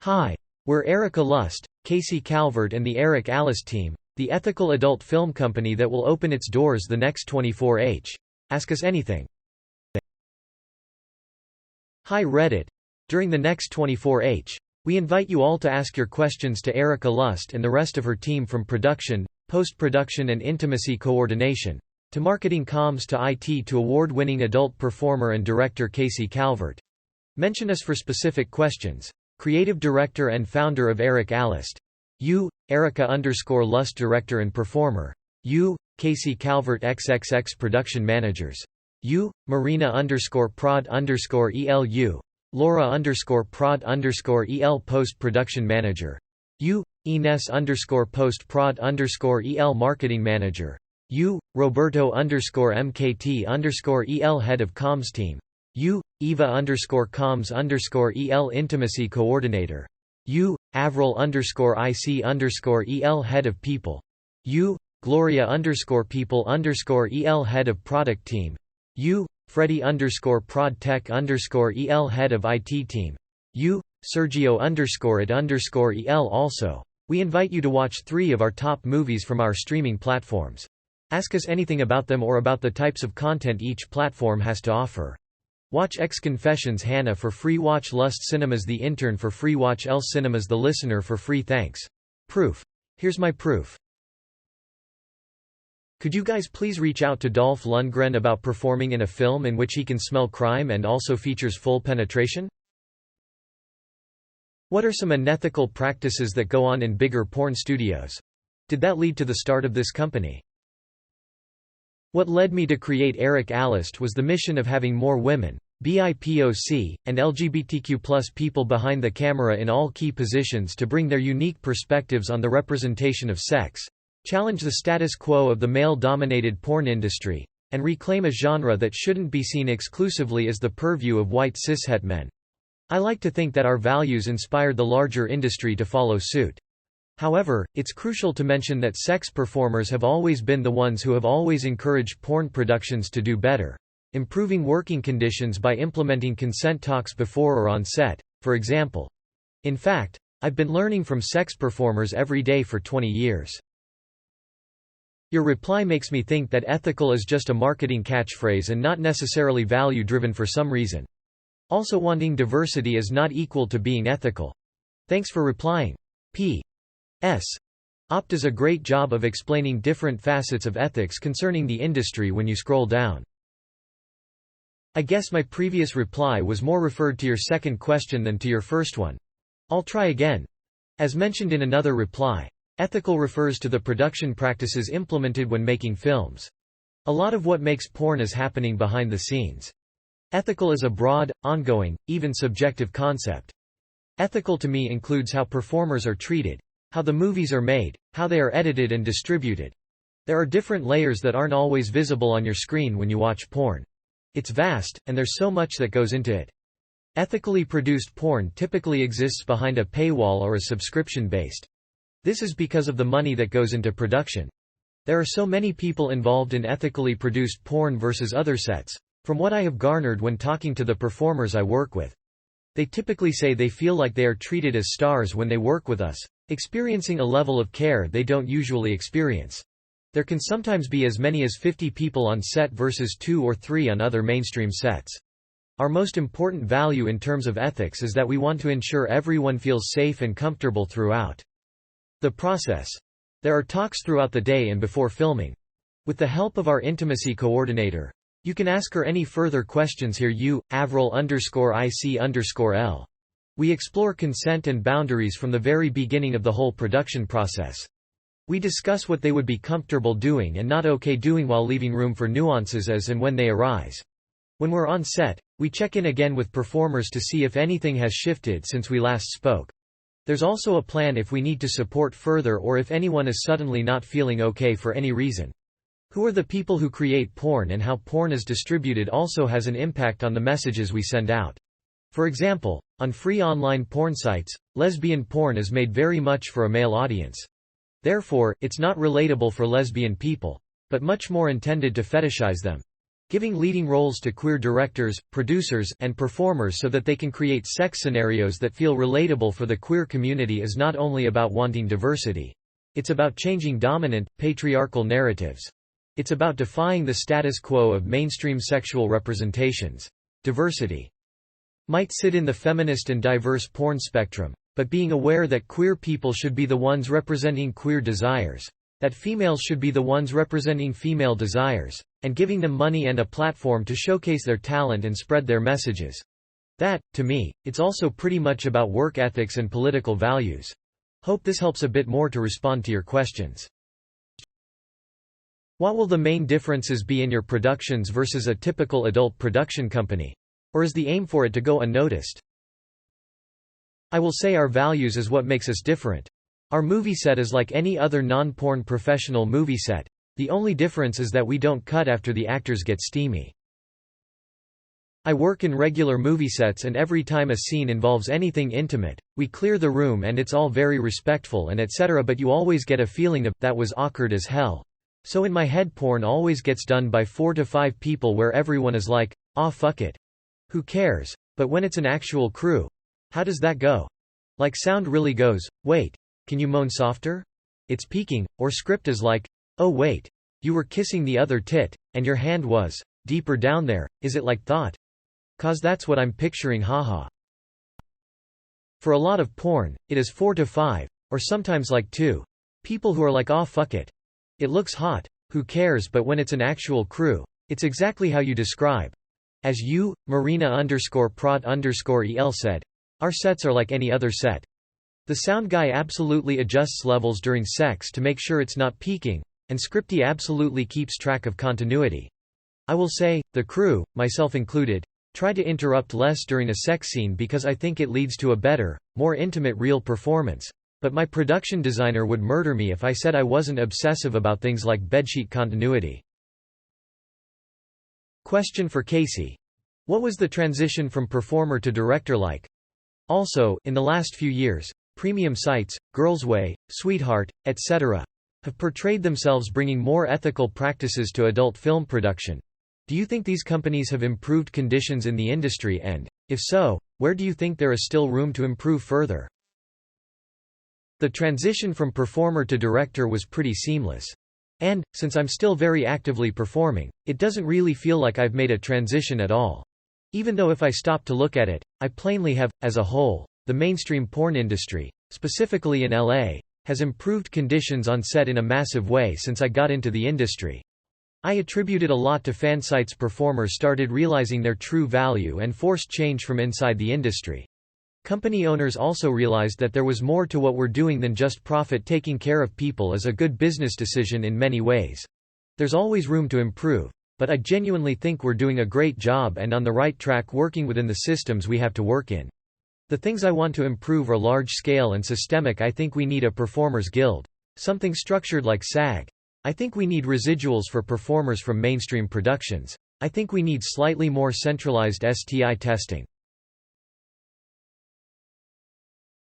Hi. We're ERIKALUST, Casey Calvert and the ERIKALUST team, the ethical adult film company that will open its doors the next 24h. Ask us anything. Hi Reddit. During the next 24h, we invite you all to ask your questions to ERIKALUST and the rest of her team, from production, post-production and intimacy coordination, to marketing comms to IT, to award-winning adult performer and director Casey Calvert. Mention us for specific questions. Creative Director and founder of ERIKALUST. You, Erika_Lust Director and Performer. You, Casey Calvert XXX Production Managers. You, Marina_Prod_ELU. Laura_Prod_EL Post Production Manager. You, Ines_Post Prod_EL Marketing Manager. You, Roberto_MKT_EL Head of Comms Team. You, Eva_Comms_EL Intimacy Coordinator. You, Avril_IC_EL Head of People. You, Gloria_People_EL Head of Product Team. You, Freddy_Prod_Tech_EL Head of IT Team. You, Sergio_it_EL also. We invite you to watch 3 of our top movies from our streaming platforms. Ask us anything about them or about the types of content each platform has to offer. Watch X Confessions Hannah for free. Watch Lust Cinemas The Intern for free. Watch L Cinemas The Listener for free. Thanks. Proof. Here's my proof. Could you guys please reach out to Dolph Lundgren about performing in a film in which he can smell crime and also features full penetration? What are some unethical practices that go on in bigger porn studios? Did that lead to the start of this company? What led me to create ERIKALUST was the mission of having more women, BIPOC, and LGBTQ+ people behind the camera in all key positions to bring their unique perspectives on the representation of sex, challenge the status quo of the male-dominated porn industry, and reclaim a genre that shouldn't be seen exclusively as the purview of white cishet men. I like to think that our values inspired the larger industry to follow suit. However, it's crucial to mention that sex performers have always been the ones who have always encouraged porn productions to do better, improving working conditions by implementing consent talks before or on set, for example. In fact, I've been learning from sex performers every day for 20 years. Your reply makes me think that ethical is just a marketing catchphrase and not necessarily value-driven for some reason. Also, wanting diversity is not equal to being ethical. Thanks for replying. P.S. Opt does a great job of explaining different facets of ethics concerning the industry when you scroll down. I guess my previous reply was more referred to your second question than to your first one. I'll try again. As mentioned in another reply, ethical refers to the production practices implemented when making films. A lot of what makes porn is happening behind the scenes. Ethical is a broad, ongoing, even subjective concept. Ethical to me includes how performers are treated, how the movies are made, how they are edited and distributed. There are different layers that aren't always visible on your screen when you watch porn. It's vast, and there's so much that goes into it. Ethically produced porn typically exists behind a paywall or is subscription-based. This is because of the money that goes into production. There are so many people involved in ethically produced porn versus other sets, from what I have garnered when talking to the performers I work with. They typically say they feel like they are treated as stars when they work with us, experiencing a level of care they don't usually experience. There can sometimes be as many as 50 people on set versus 2 or 3 on other mainstream sets. Our most important value in terms of ethics is that we want to ensure everyone feels safe and comfortable throughout the process. There are talks throughout the day and before filming. With the help of our intimacy coordinator, you can ask her any further questions here. You, Avril_IC_L. We explore consent and boundaries from the very beginning of the whole production process. We discuss what they would be comfortable doing and not okay doing while leaving room for nuances as and when they arise. When we're on set, we check in again with performers to see if anything has shifted since we last spoke. There's also a plan if we need to support further or if anyone is suddenly not feeling okay for any reason. Who are the people who create porn and how porn is distributed also has an impact on the messages we send out. For example, on free online porn sites, lesbian porn is made very much for a male audience. Therefore, it's not relatable for lesbian people, but much more intended to fetishize them. Giving leading roles to queer directors, producers, and performers so that they can create sex scenarios that feel relatable for the queer community is not only about wanting diversity. It's about changing dominant, patriarchal narratives. It's about defying the status quo of mainstream sexual representations. Diversity might sit in the feminist and diverse porn spectrum, but being aware that queer people should be the ones representing queer desires, that females should be the ones representing female desires, and giving them money and a platform to showcase their talent and spread their messages. That, to me, it's also pretty much about work ethics and political values. Hope this helps a bit more to respond to your questions. What will the main differences be in your productions versus a typical adult production company? Or is the aim for it to go unnoticed? I will say our values is what makes us different. Our movie set is like any other non-porn professional movie set. The only difference is that we don't cut after the actors get steamy. I work in regular movie sets, and every time a scene involves anything intimate, we clear the room and it's all very respectful and etc., but you always get a feeling of, that was awkward as hell. So in my head, porn always gets done by 4 to 5 people where everyone is like, "Ah, fuck it. Who cares?" But when it's an actual crew, how does that go? Like sound really goes, "Wait, can you moan softer? It's peaking," or script is like, "Oh wait, you were kissing the other tit, and your hand was deeper down there, is it like thought? 'Cause that's what I'm picturing, haha." For a lot of porn, it is 4 to 5, or sometimes like 2. People who are like, "Aw fuck it. It looks hot, who cares?" But when it's an actual crew, it's exactly how you describe. As you, Marina_Prot_EL said, our sets are like any other set. The sound guy absolutely adjusts levels during sex to make sure it's not peaking, and Scripty absolutely keeps track of continuity. I will say, the crew, myself included, try to interrupt less during a sex scene because I think it leads to a better, more intimate real performance, but my production designer would murder me if I said I wasn't obsessive about things like bedsheet continuity. Question for Casey. What was the transition from performer to director like? Also, in the last few years, premium sites, Girls Way, Sweetheart, etc., have portrayed themselves bringing more ethical practices to adult film production. Do you think these companies have improved conditions in the industry, and, if so, where do you think there is still room to improve further? The transition from performer to director was pretty seamless. And, since I'm still very actively performing, it doesn't really feel like I've made a transition at all. Even though if I stop to look at it, I plainly have. As a whole, the mainstream porn industry, specifically in LA, has improved conditions on set in a massive way since I got into the industry. I attribute it a lot to fansites performers started realizing their true value and forced change from inside the industry. Company owners also realized that there was more to what we're doing than just profit. Taking care of people is a good business decision in many ways. There's always room to improve, but I genuinely think we're doing a great job and on the right track working within the systems we have to work in. The things I want to improve are large scale and systemic. I think we need a performers guild. Something structured like SAG. I think we need residuals for performers from mainstream productions. I think we need slightly more centralized STI testing.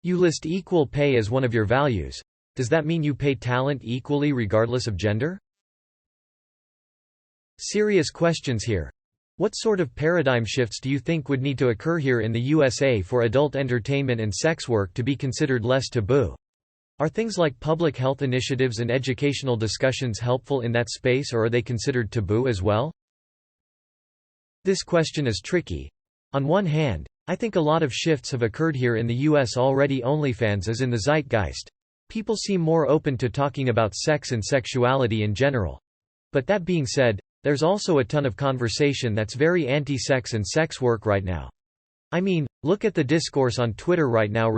You list equal pay as one of your values. Does that mean you pay talent equally regardless of gender? Serious questions here. What sort of paradigm shifts do you think would need to occur here in the USA for adult entertainment and sex work to be considered less taboo? Are things like public health initiatives and educational discussions helpful in that space, or are they considered taboo as well? This question is tricky. On one hand, I think a lot of shifts have occurred here in the US already. OnlyFans is in the zeitgeist. People seem more open to talking about sex and sexuality in general. But that being said, there's also a ton of conversation that's very anti-sex and sex work right now. I mean, look at the discourse on Twitter right now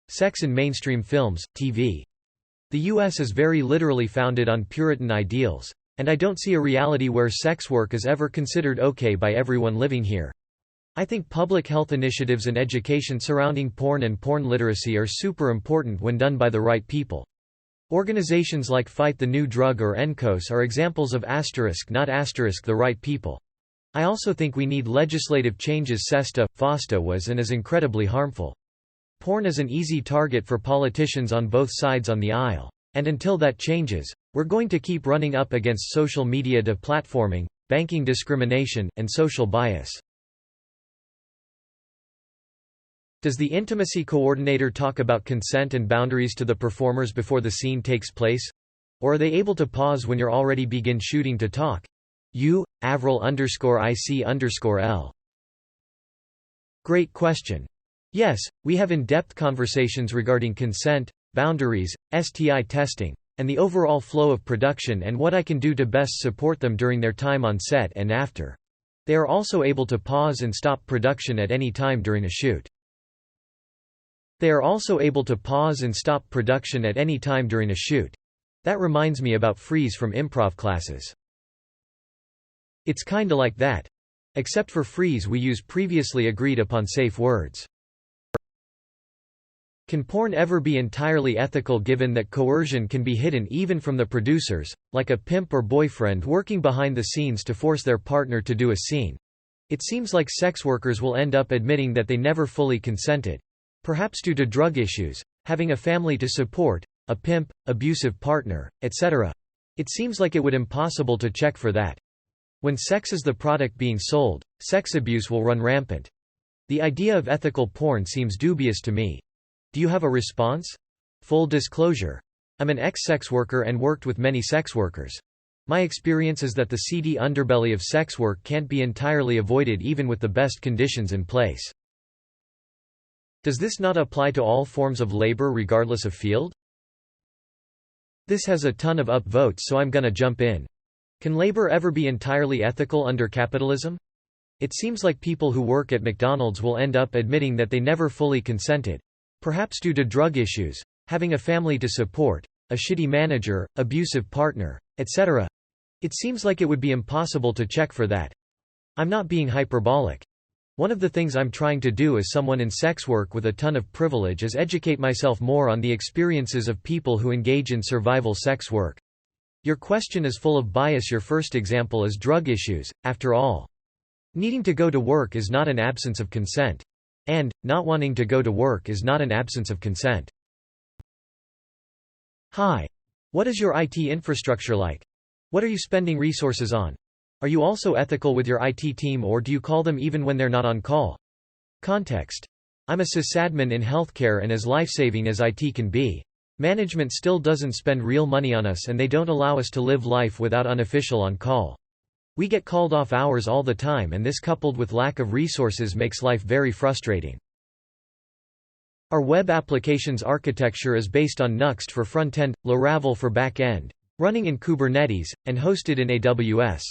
sex in mainstream films, TV. The US is very literally founded on Puritan ideals, and I don't see a reality where sex work is ever considered okay by everyone living here. I think public health initiatives and education surrounding porn and porn literacy are super important when done by the right people. Organizations like Fight the New Drug or NCOS are examples of not the right people. I also think we need legislative changes. FOSTA was and is incredibly harmful. Porn is an easy target for politicians on both sides on the aisle. And until that changes, we're going to keep running up against social media deplatforming, banking discrimination, and social bias. Does the intimacy coordinator talk about consent and boundaries to the performers before the scene takes place? Or are they able to pause when you're already begin shooting to talk? Avril_IC_L. Great question. Yes, we have in-depth conversations regarding consent, boundaries, STI testing, and the overall flow of production and what I can do to best support them during their time on set and after. They are also able to pause and stop production at any time during a shoot. That reminds me about freeze from improv classes. It's kinda like that. Except for freeze we use previously agreed upon safe words. Can porn ever be entirely ethical given that coercion can be hidden even from the producers, like a pimp or boyfriend working behind the scenes to force their partner to do a scene? It seems like sex workers will end up admitting that they never fully consented. Perhaps due to drug issues, having a family to support, a pimp, abusive partner, etc. It seems like it would be impossible to check for that. When sex is the product being sold, sex abuse will run rampant. The idea of ethical porn seems dubious to me. Do you have a response? Full disclosure. I'm an ex-sex worker and worked with many sex workers. My experience is that the seedy underbelly of sex work can't be entirely avoided even with the best conditions in place. Does this not apply to all forms of labor regardless of field? This has a ton of upvotes, so I'm gonna jump in. Can labor ever be entirely ethical under capitalism? It seems like people who work at McDonald's will end up admitting that they never fully consented. Perhaps due to drug issues, having a family to support, a shitty manager, abusive partner, etc. It seems like it would be impossible to check for that. I'm not being hyperbolic. One of the things I'm trying to do as someone in sex work with a ton of privilege is educate myself more on the experiences of people who engage in survival sex work. Your question is full of bias. Your first example is drug issues, after all. Needing to go to work is not an absence of consent. And, not wanting to go to work is not an absence of consent. Hi. What is your IT infrastructure like? What are you spending resources on? Are you also ethical with your IT team, or do you call them even when they're not on call? Context. I'm a sysadmin in healthcare and as life-saving as IT can be. Management still doesn't spend real money on us and they don't allow us to live life without unofficial on-call. We get called off hours all the time, and this coupled with lack of resources makes life very frustrating. Our web applications architecture is based on Nuxt for front-end, Laravel for back-end, running in Kubernetes, and hosted in AWS.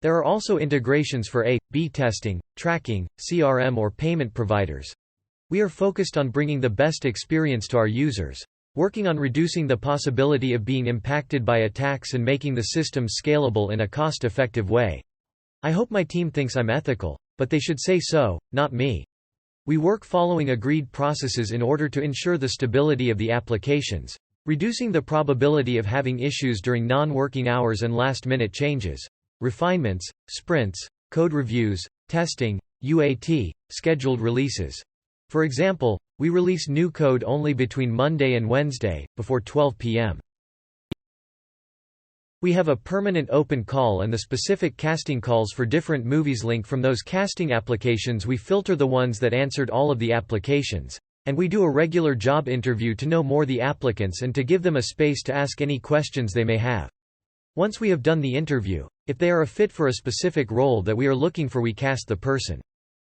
There are also integrations for A/B testing, tracking, CRM or payment providers. We are focused on bringing the best experience to our users, working on reducing the possibility of being impacted by attacks and making the system scalable in a cost-effective way. I hope my team thinks I'm ethical, but they should say so, not me. We work following agreed processes in order to ensure the stability of the applications, reducing the probability of having issues during non-working hours and last-minute changes. Refinements, sprints, code reviews, testing, UAT, scheduled releases. For example, we release new code only between Monday and Wednesday, before 12 p.m. We have a permanent open call, and the specific casting calls for different movies link from those casting applications. We filter the ones that answered all of the applications, and we do a regular job interview to know more the applicants and to give them a space to ask any questions they may have. Once we have done the interview, if they are a fit for a specific role that we are looking for, we cast the person.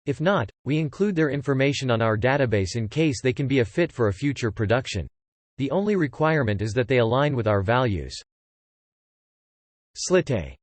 If not, we include their information on our database in case they can be a fit for a future production. The only requirement is that they align with our values. Slite.